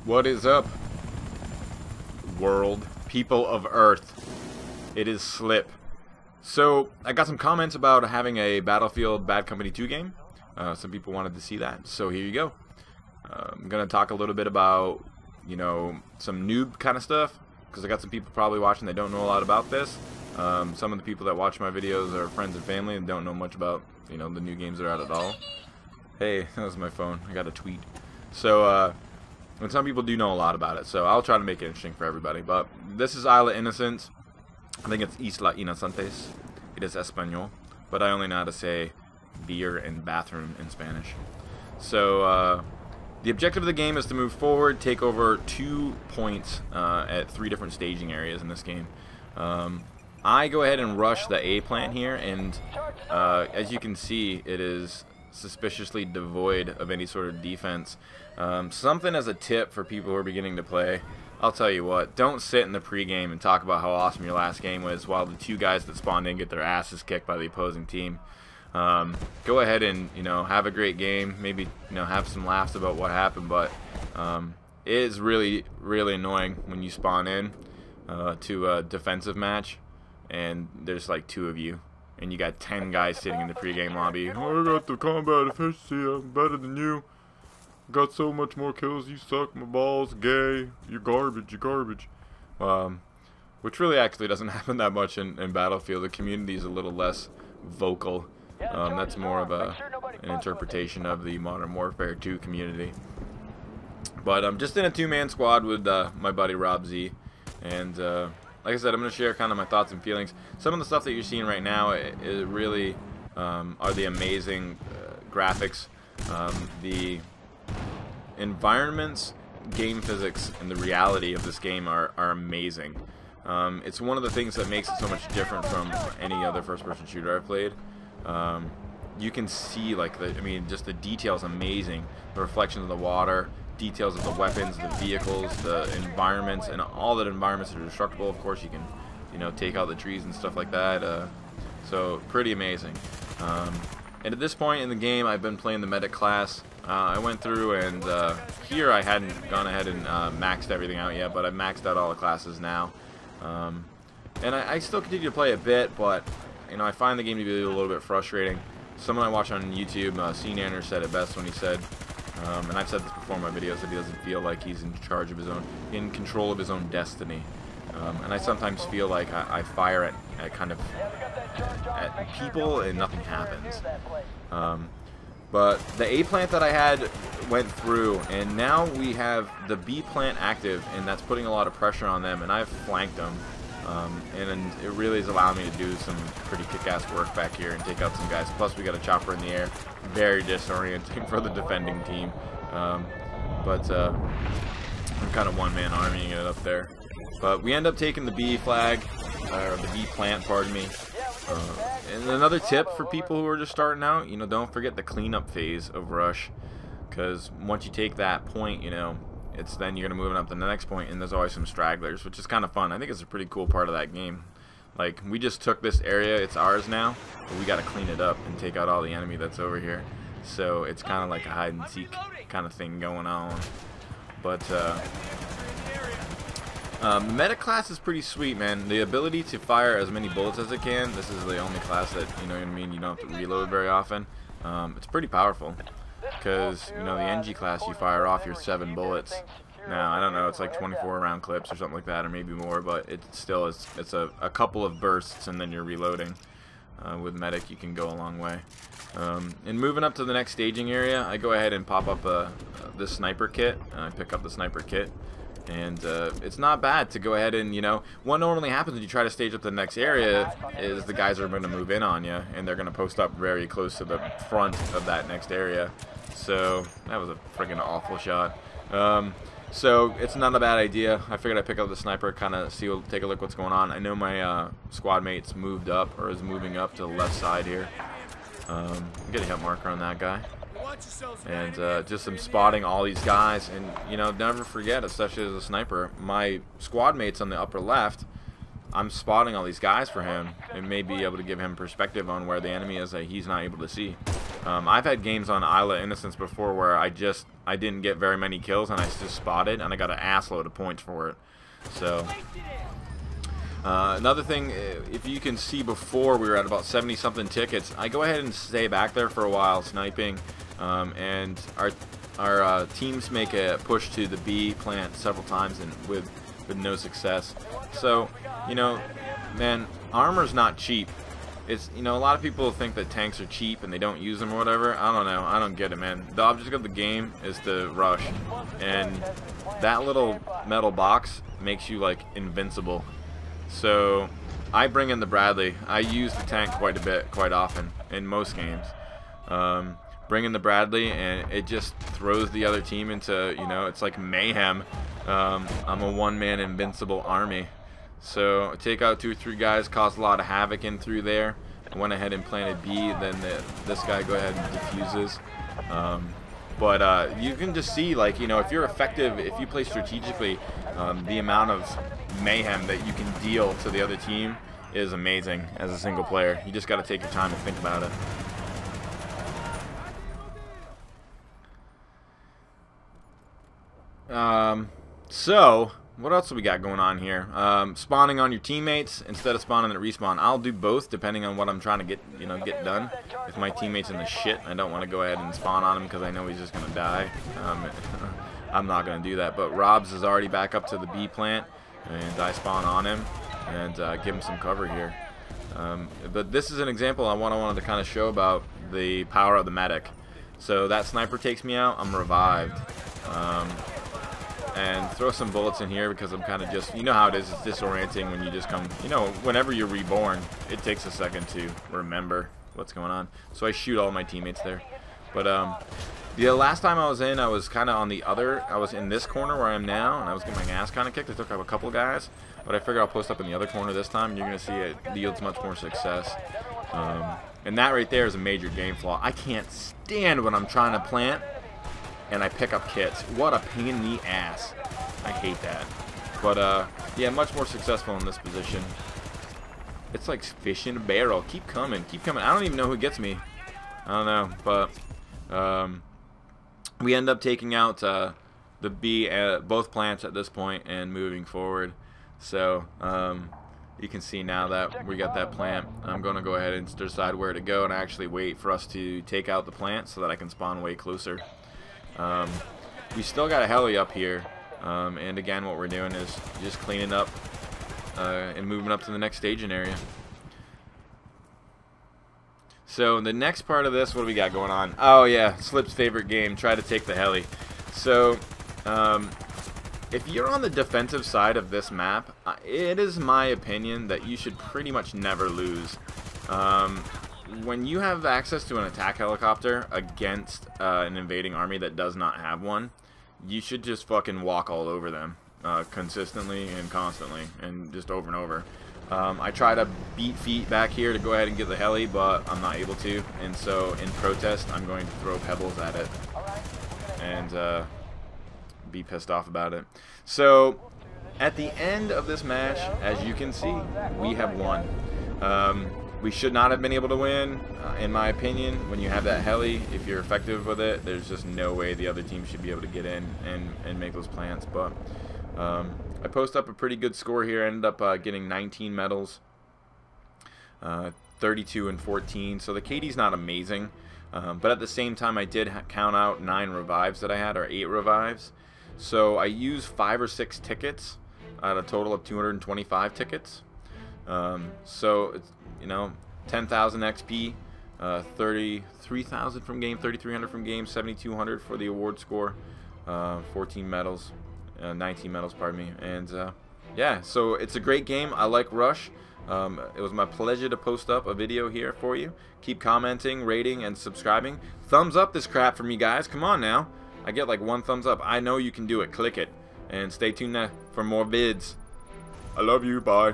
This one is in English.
What is up, world, people of Earth? It is Slip. So, I got some comments about having a Battlefield Bad Company 2 game. Some people wanted to see that, so here you go. I'm going to talk a little bit about, some noob kind of stuff, because I got some people probably watching that don't know a lot about this. Some of the people that watch my videos are friends and family and don't know much about, the new games that are out at all. Hey, that was my phone. I got a tweet. So, and some people do know a lot about it, so I'll try to make it interesting for everybody. But this is Isla Inocentes. I think it's Isla Inocentes. It is Espanol, but I only know how to say beer and bathroom in Spanish. So the objective of the game is to move forward, take over 2 points at 3 different staging areas in this game. I go ahead and rush the A plant here, and as you can see, it is suspiciously devoid of any sort of defense. Something as a tip for people who are beginning to play, I'll tell you what, don't sit in the pregame and talk about how awesome your last game was while the 2 guys that spawned in get their asses kicked by the opposing team. Go ahead and have a great game, maybe have some laughs about what happened, but it is really annoying when you spawn in to a defensive match and there's like 2 of you and you got 10 guys sitting in the pregame lobby. Oh, I got the combat efficiency, I'm better than you. Got so much more kills, you suck, my balls, gay, you're garbage, you're garbage. Which really actually doesn't happen that much in Battlefield. The community is a little less vocal. That's more of an interpretation of the Modern Warfare 2 community. But I'm just in a 2-man squad with my buddy Rob Z, and like I said, I'm going to share kind of my thoughts and feelings. Some of the stuff that you're seeing right now it really are the amazing graphics, the environments, game physics, and the reality of this game are amazing. It's one of the things that makes it so much different from any other first-person shooter I've played. You can see just the details amazing. The reflection of the water, details of the weapons, the vehicles, the environments, and all the environments are destructible. Of course, you can take out the trees and stuff like that. So pretty amazing. And at this point in the game, I've been playing the medic class. I went through and here I hadn't gone ahead and maxed everything out yet, but I've maxed out all the classes now. And I still continue to play a bit, but I find the game to be a little bit frustrating. Someone I watch on YouTube, CNanner, said it best when he said, and I've said this before in my videos, that he doesn't feel like he's in control of his own destiny. And I sometimes feel like I fire at people and nothing happens. But the A plant that I had went through, and now we have the B plant active, and that's putting a lot of pressure on them, and I've flanked them. And it really is allowing me to do some pretty kick-ass work back here and take out some guys. Plus we got a chopper in the air, very disorienting for the defending team. But I'm kind of one-man armying it up there. But we end up taking the B flag, or the B plant, pardon me. And another tip for people who are just starting out, don't forget the cleanup phase of Rush, because once you take that point, it's then you're going to move up to the next point, and there's always some stragglers, which is kind of fun. I think it's a pretty cool part of that game. Like, we just took this area, it's ours now, but we got to clean it up and take out all the enemy that's over here. So it's kind of like a hide and seek kind of thing going on. But the medic class is pretty sweet, man. The ability to fire as many bullets as it can. This is the only class that, you don't have to reload very often. It's pretty powerful. Because, the NG class, you fire off your 7 bullets. Now, I don't know, it's like 24 round clips or something like that, or maybe more, but it still is, it's a couple of bursts and then you're reloading. With medic, you can go a long way. And moving up to the next staging area, I go ahead and pop up this sniper kit. I pick up the sniper kit. And it's not bad to go ahead and, what normally happens when you try to stage up the next area is the guys are going to move in on you, and they're going to post up very close to the front of that next area. So that was a freaking awful shot. So it's not a bad idea. I figured I'd pick up the sniper, kind of take a look what's going on. I know my squad mate's moved up, or is moving up to the left side here. Get a hit marker on that guy. And just I'm spotting all these guys, and never forget, especially as a sniper, my squad mate's on the upper left. I'm spotting all these guys for him and may be able to give him perspective on where the enemy is that he's not able to see. I've had games on Isla Inocentes before where I didn't get very many kills and I just spotted and I got an assload of points for it. So another thing, if you can see, before we were at about 70 something tickets, I go ahead and stay back there for a while sniping, and our teams make a push to the B plant several times and with no success. So, you know, man, armor's not cheap. It's, you know, a lot of people think that tanks are cheap and they don't use them or whatever. I don't know. I don't get it, man. The object of the game is to rush, and that little metal box makes you like invincible. So I bring in the Bradley. I use the tank quite a bit, quite often in most games. Bring in the Bradley and it just throws the other team into, you know, it's like mayhem. I'm a one-man invincible army. So take out 2 or 3 guys, cause a lot of havoc in through there. I went ahead and planted B, then this guy go ahead and defuses. But you can just see, like, you know, if you're effective, if you play strategically, the amount of mayhem that you can deal to the other team is amazing as a single player. You just got to take your time and think about it. So what else do we got going on here? Spawning on your teammates instead of spawning at respawn. I'll do both depending on what I'm trying to get done. If my teammate's in the shit, I don't want to go ahead and spawn on him because I know he's just gonna die. I'm not gonna do that. But Rob's is already back up to the B plant, and I spawn on him and give him some cover here. But this is an example I wanted to kind of show about the power of the medic. So that sniper takes me out, I'm revived. And throw some bullets in here because I'm kind of just, you know how it is, it's disorienting when you just come, you know, whenever you're reborn, it takes a second to remember what's going on. So I shoot all my teammates there. But the last time I was in, I was kind of on the other, I was in this corner where I am now, and I was getting my ass kind of kicked. I took out a couple guys, but I figure I'll post up in the other corner this time, and you're going to see it yields much more success. And that right there is a major game flaw. I can't stand when I'm trying to plant and I pick up kits. What a pain in the ass. I hate that. But yeah, much more successful in this position. It's like fish in a barrel. Keep coming, keep coming. I don't even know who gets me. I don't know, but we end up taking out the B, both plants at this point, and moving forward. So you can see now that we got that plant. I'm going to go ahead and decide where to go and actually wait for us to take out the plant so that I can spawn way closer. We still got a heli up here, and again what we're doing is just cleaning up and moving up to the next staging area. So the next part of this, what do we got going on? Oh yeah, Slip's favorite game, try to take the heli. So if you're on the defensive side of this map, it is my opinion that you should pretty much never lose. When you have access to an attack helicopter against an invading army that does not have one, you should just fucking walk all over them consistently and constantly and just over and over. I try to beat feet back here to go ahead and get the heli, but I'm not able to, and so in protest I'm going to throw pebbles at it and be pissed off about it. So at the end of this match, as you can see, we have won. We should not have been able to win, in my opinion. When you have that heli, if you're effective with it, there's just no way the other team should be able to get in and make those plants. But I post up a pretty good score here. I ended up getting 19 medals, 32 and 14. So the KD's not amazing, but at the same time I did count out 9 revives that I had, or 8 revives. So I used 5 or 6 tickets out of a total of 225 tickets. So it's, you know, 10,000 XP, 33,000 from game, 3,300 from game, 7,200 for the award score, 14 medals, 19 medals, pardon me. And yeah, so it's a great game. I like Rush. It was my pleasure to post up a video here for you. Keep commenting, rating, and subscribing. Thumbs up this crap for me, guys. Come on now. I get like 1 thumbs up. I know you can do it. Click it. And stay tuned for more vids. I love you. Bye.